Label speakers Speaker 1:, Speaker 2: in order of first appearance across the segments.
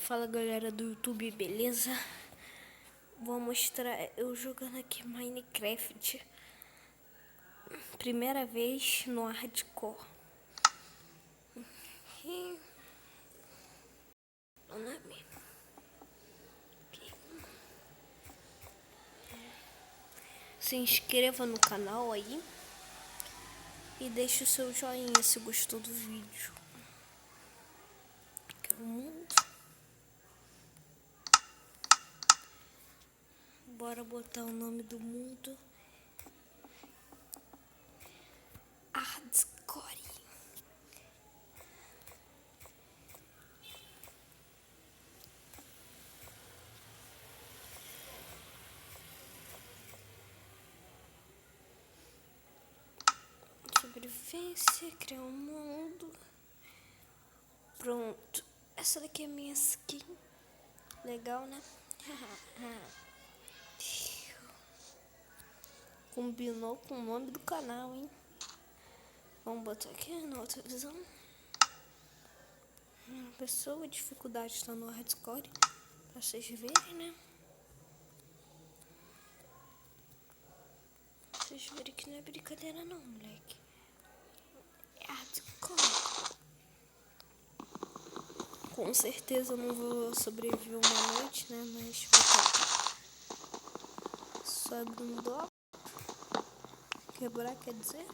Speaker 1: Fala galera do YouTube, beleza? Vou mostrar eu jogando aqui Minecraft. Primeira vez no hardcore. Se inscreva no canal aí e deixe o seu joinha se gostou do vídeo. Aqui é o mundo. Bora botar o nome do mundo. Hardcore. Sobrevivência, criar um mundo. Pronto. Essa daqui é a minha skin. Legal, né? Combinou com o nome do canal, hein? Vamos botar aqui na outra visão. Pessoa, dificuldade está no hardcore. Pra vocês verem, né? Vocês verem que não é brincadeira não, moleque. É hardcore. Com certeza eu não vou sobreviver uma noite, né? Mas só abrir um bloco. Quebrar, quer dizer?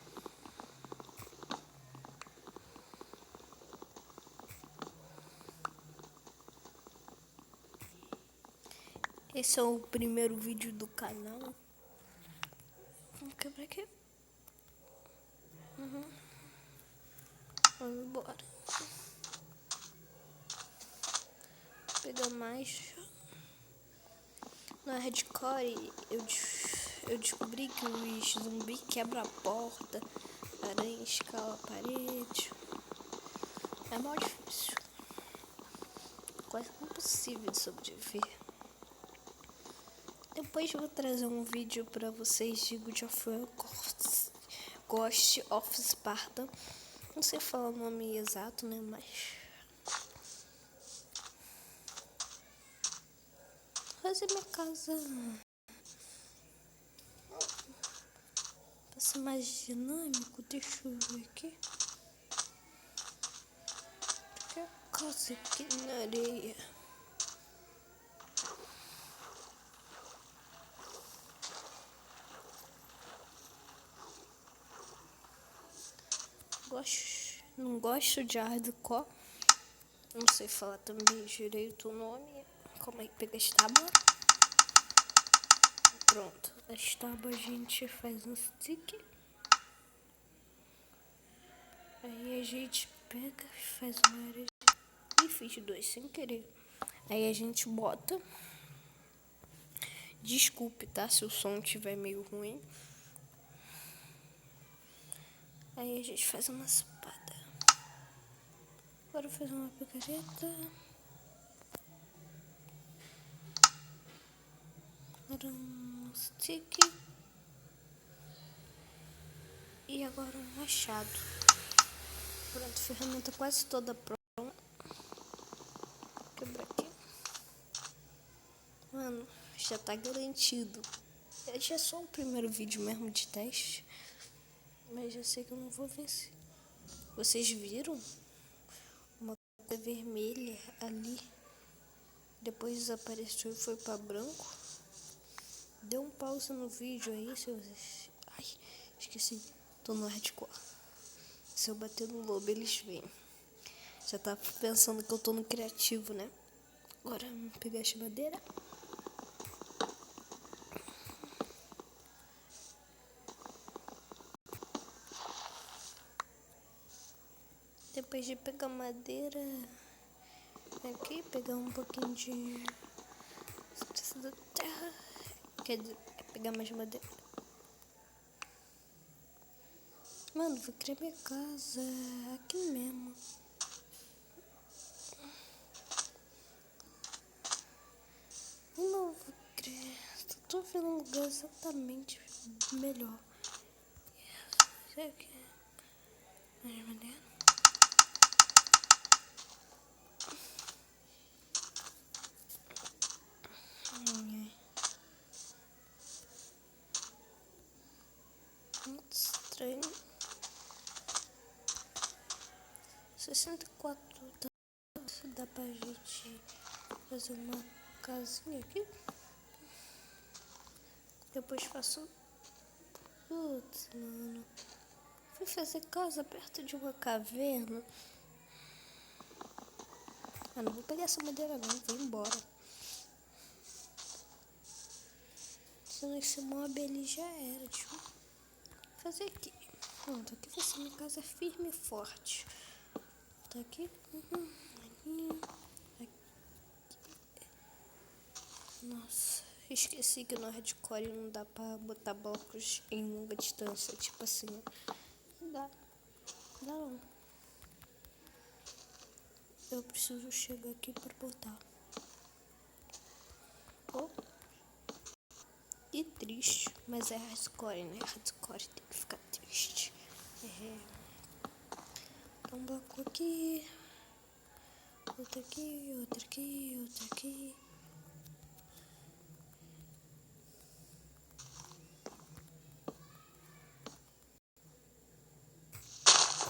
Speaker 1: Esse é o primeiro vídeo do canal. Vamos quebrar aqui. Vamos embora. Pegar mais. No hardcore eu descobri que os zumbis quebram a porta, aranha escala a parede. É mal difícil. Quase impossível de sobreviver. Depois eu vou trazer um vídeo pra vocês de God of War, Ghost of Sparta. Não sei falar o nome exato, né? Mas fazer minha casa pra ser mais dinâmico. Deixa eu ver aqui. Tem a casa aqui na areia. Não gosto de hardcore. Não sei falar também direito o nome. Como é que pega as tábuas? Pronto. As tábuas a gente faz um stick. Aí a gente pega e faz uma área. E fiz dois sem querer. Aí a gente bota. Desculpe, tá? Se o som estiver meio ruim. Aí a gente faz uma espada. Agora fazer uma picareta. Agora um stick. E agora um machado. Pronto, a ferramenta quase toda pronta. Quebrar aqui. Mano, já tá garantido. Esse é só o primeiro vídeo mesmo de teste. Mas já sei que eu não vou vencer. Vocês viram? Uma coisa vermelha ali. Depois desapareceu e foi pra branco. Dê um pause no vídeo aí se vocês... Ai, esqueci. Tô no hardcore. Se eu bater no lobo, eles vêm. Já tá pensando que eu tô no criativo, né? Agora, vamos pegar essa madeira. Depois de pegar madeira... Aqui, pegar um pouquinho de... Precisa da terra. Quer dizer, pegar mais madeira. Mano, vou criar minha casa aqui mesmo. Não vou criar. Tô vendo um lugar exatamente melhor. Isso aqui. Mais madeira. 64 dá pra gente fazer uma casinha aqui. Depois faço... Putz, mano. Fui fazer casa perto de uma caverna. Ah, não vou pegar essa madeira não, vou embora. Senão esse mob ali já era. Deixa eu fazer aqui. Pronto, aqui vai ser minha casa firme e forte. Tá aqui. Aqui. Nossa, esqueci que no hardcore não dá pra botar blocos em longa distância. Tipo assim, dá não. Eu preciso chegar aqui pra botar. Oh. E triste, mas é hardcore, né? Hardcore tem que ficar triste. Um bloco aqui, outro aqui, outro aqui, outro aqui.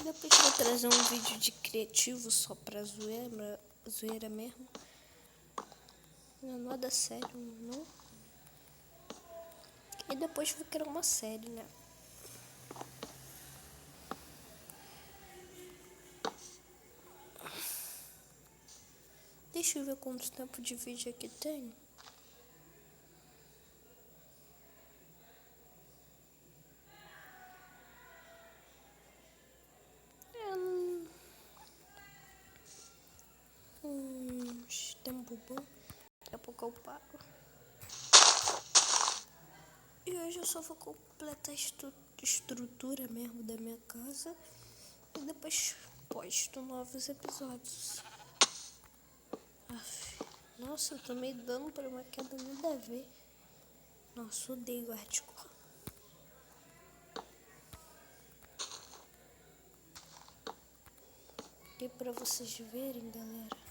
Speaker 1: Depois vou trazer um vídeo de criativo só pra zoeira mesmo. Não é nada sério, não. E depois vou criar uma série, né? Deixa eu ver quanto tempo de vídeo aqui tem. Tempo bom. Daqui a pouco eu paro. E hoje eu só vou completar a estrutura mesmo da minha casa. E depois posto novos episódios. Nossa, eu tomei dano por uma queda nada a ver. Nossa, odeio hardcore. E pra vocês verem, galera.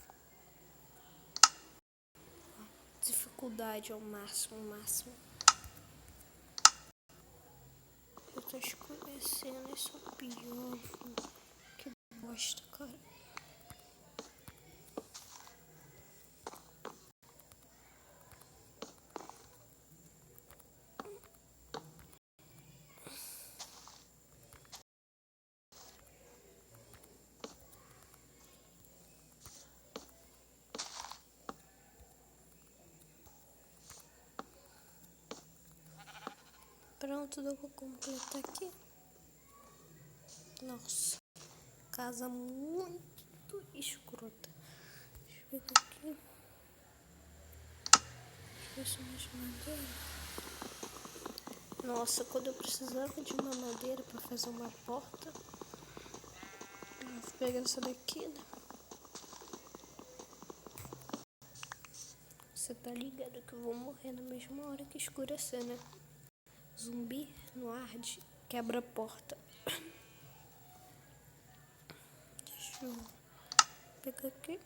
Speaker 1: Dificuldade ao máximo, Eu tô escurecendo, isso é o pior. Que bosta, cara. Pronto, eu vou completar aqui. Nossa, casa muito escrota. Deixa eu ver aqui. Deixa eu ver mais madeira. Nossa, quando eu precisava de uma madeira pra fazer uma porta, eu vou pegar essa daqui, né? Você tá ligado que eu vou morrer na mesma hora que escurecer, né? Zumbi no arde, quebra a porta. Deixa eu pegar aqui.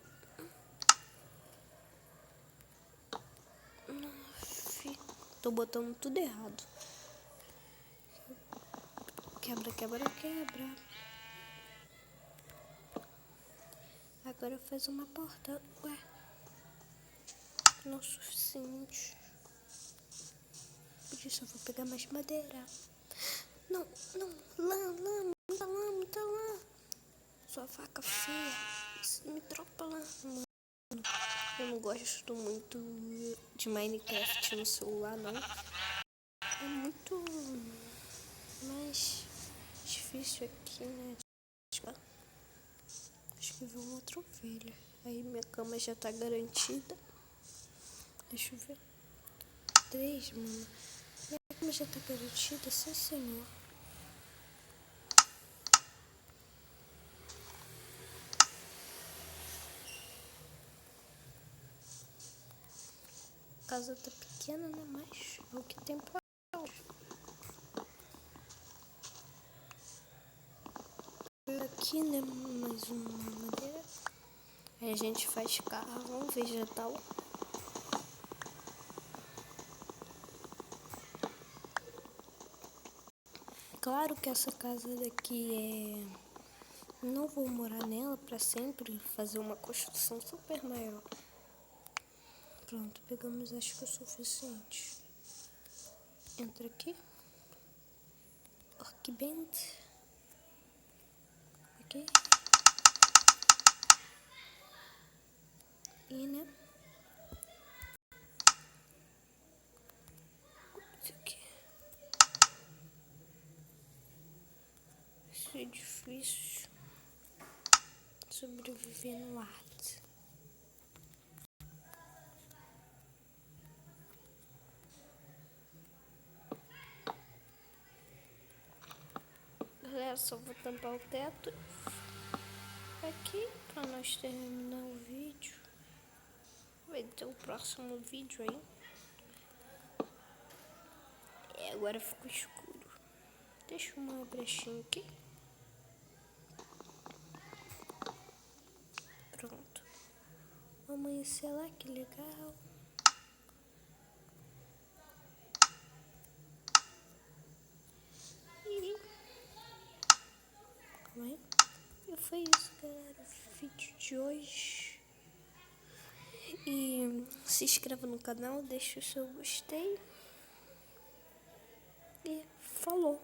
Speaker 1: Tô botando tudo errado. Quebra, quebra, quebra. Agora faz uma porta. Ué. Não é o suficiente. Por isso eu vou pegar mais madeira. Não, muita lã. Sua faca feia. Me tropa lá. Eu não gosto muito de Minecraft no celular, não. É muito mais difícil aqui, né? Acho que vi uma outra ovelha. Aí minha cama já tá garantida. Deixa eu ver. 3, mano. Minha cama já tá garantida, sim, senhor. A casa tá pequena, né? Mas é o que tem pra hoje. Aqui, né? Mais uma madeira. Aí a gente faz carvão vegetal. Claro que essa casa daqui Não vou morar nela pra sempre, fazer uma construção super maior. Pronto, pegamos acho que é o suficiente. Entra aqui. Workbench. Aqui. E, né? Isso aqui. Isso é difícil. Sobreviver no ar. Galera, só vou tampar o teto aqui pra nós terminar o vídeo. Vai ter o próximo vídeo aí. Agora ficou escuro. Deixa uma brechinha aqui. Pronto. Amanhecer lá, que legal. E foi isso, galera, o vídeo de hoje. E se inscreva no canal, deixa o seu gostei. E falou!